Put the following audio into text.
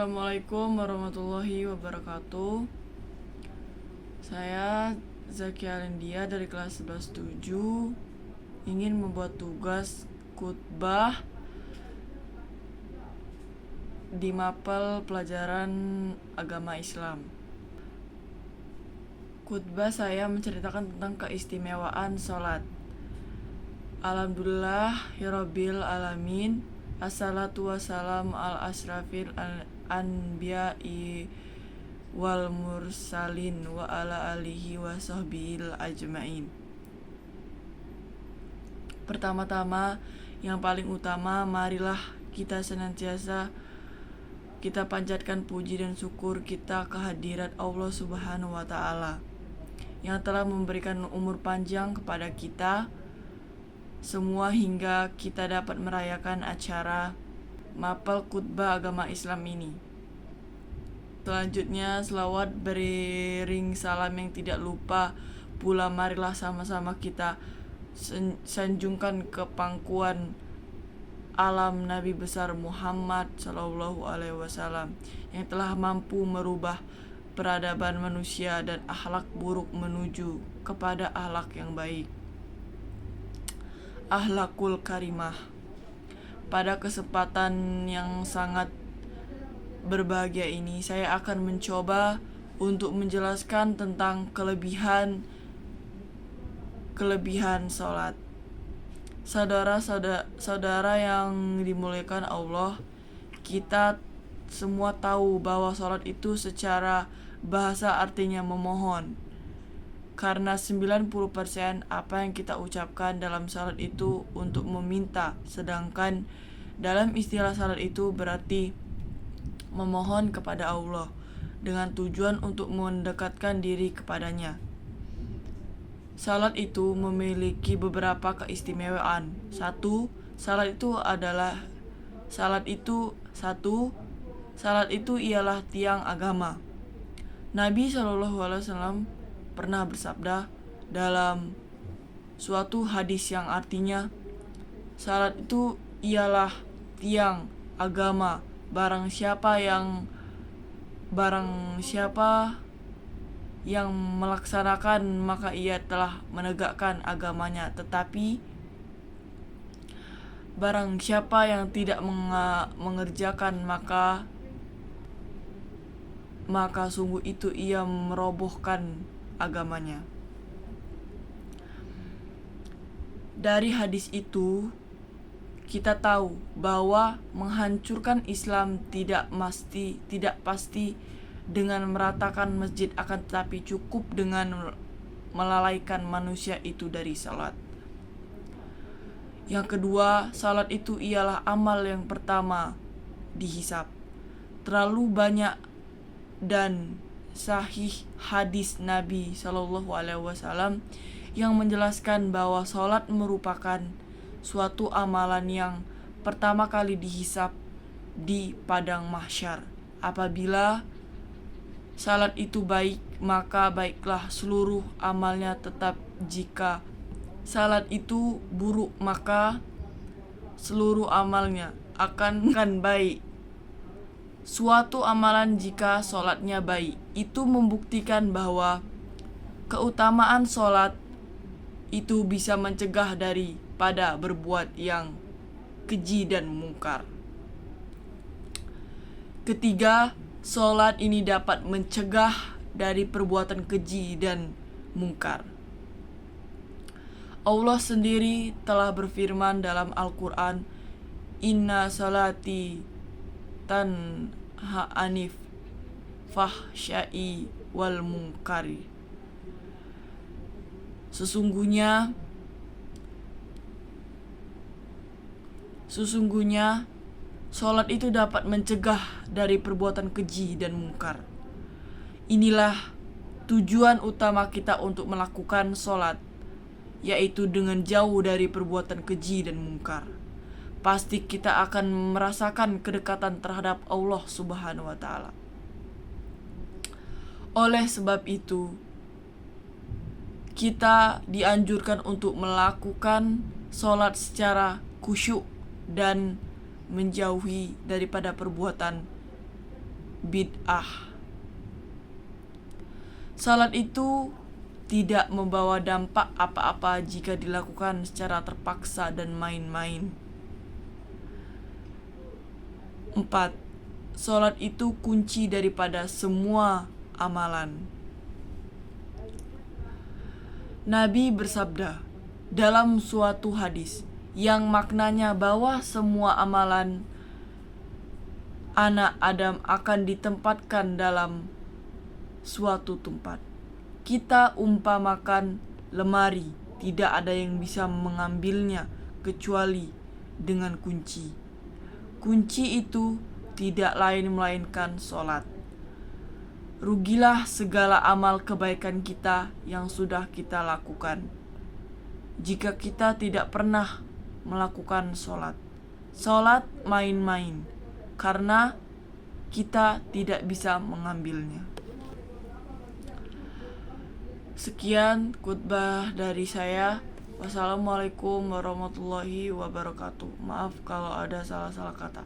Assalamualaikum warahmatullahi wabarakatuh. Saya Zaki Alindia dari kelas 11-7 ingin membuat tugas khutbah di mapel pelajaran agama Islam. Khutbah saya menceritakan tentang keistimewaan sholat. Alhamdulillahirabbil alamin. Assalatu wassalam al asrafil anbiya'i wal mursalin wa ala alihi wa sahbihi ajmain. Pertama-tama, yang paling utama, marilah kita senantiasa kita panjatkan puji dan syukur kita kehadirat Allah Subhanahu wa taala yang telah memberikan umur panjang kepada kita semua hingga kita dapat merayakan acara mapel khutbah agama Islam ini. Selanjutnya, selawat beriring salam yang tidak lupa pula marilah sama-sama kita sanjungkan ke pangkuan alam Nabi besar Muhammad Sallallahu Alaihi Wasallam yang telah mampu merubah peradaban manusia dan akhlak buruk menuju kepada akhlak yang baik, akhlakul karimah. Pada kesempatan yang sangat berbahagia ini, saya akan mencoba untuk menjelaskan tentang kelebihan sholat. Saudara yang dimuliakan Allah, kita semua tahu bahwa sholat itu secara bahasa artinya memohon. Karena 90% apa yang kita ucapkan dalam salat itu untuk meminta, sedangkan dalam istilah salat itu berarti memohon kepada Allah dengan tujuan untuk mendekatkan diri kepadanya. Salat itu memiliki beberapa keistimewaan. Salat itu ialah tiang agama. Nabi SAW pernah bersabda dalam suatu hadis yang artinya, salat itu ialah tiang agama. Barang siapa yang melaksanakan maka ia telah menegakkan agamanya, tetapi barang siapa yang tidak mengerjakan maka sungguh itu ia merobohkan agamanya. Dari hadis itu kita tahu bahwa menghancurkan Islam tidak pasti dengan meratakan masjid, akan tetapi cukup dengan melalaikan manusia itu dari salat. Yang kedua, salat itu ialah amal yang pertama dihisab. Terlalu banyak dan sahih hadis Nabi Shallallahu Alaihi Wasallam yang menjelaskan bahwa salat merupakan suatu amalan yang pertama kali dihisab di padang mahsyar. Apabila salat itu baik, maka baiklah seluruh amalnya, tetap jika salat itu buruk, maka seluruh amalnya akan baik. Suatu amalan jika sholatnya baik, itu membuktikan bahwa keutamaan sholat itu bisa mencegah daripada berbuat yang keji dan mungkar. Ketiga, sholat ini dapat mencegah dari perbuatan keji dan mungkar. Allah sendiri telah berfirman dalam Al-Quran, Inna salati tanha anif fahsyai wal munkari. Sesungguhnya sholat itu dapat mencegah dari perbuatan keji dan mungkar. Inilah tujuan utama kita untuk melakukan sholat, yaitu dengan jauh dari perbuatan keji dan mungkar. Pasti kita akan merasakan kedekatan terhadap Allah Subhanahu wa taala. Oleh sebab itu, kita dianjurkan untuk melakukan sholat secara khusyuk dan menjauhi daripada perbuatan bid'ah. Salat itu tidak membawa dampak apa-apa jika dilakukan secara terpaksa dan main-main. 4. Salat itu kunci daripada semua amalan. Nabi bersabda dalam suatu hadis yang maknanya bahwa semua amalan anak Adam akan ditempatkan dalam suatu tempat. Kita umpamakan lemari, tidak ada yang bisa mengambilnya kecuali dengan kunci. Kunci itu tidak lain melainkan salat. Rugilah segala amal kebaikan kita yang sudah kita lakukan jika kita tidak pernah melakukan salat. Salat main-main karena kita tidak bisa mengambilnya. Sekian khutbah dari saya. Wassalamualaikum warahmatullahi wabarakatuh. Maaf kalau ada salah-salah kata.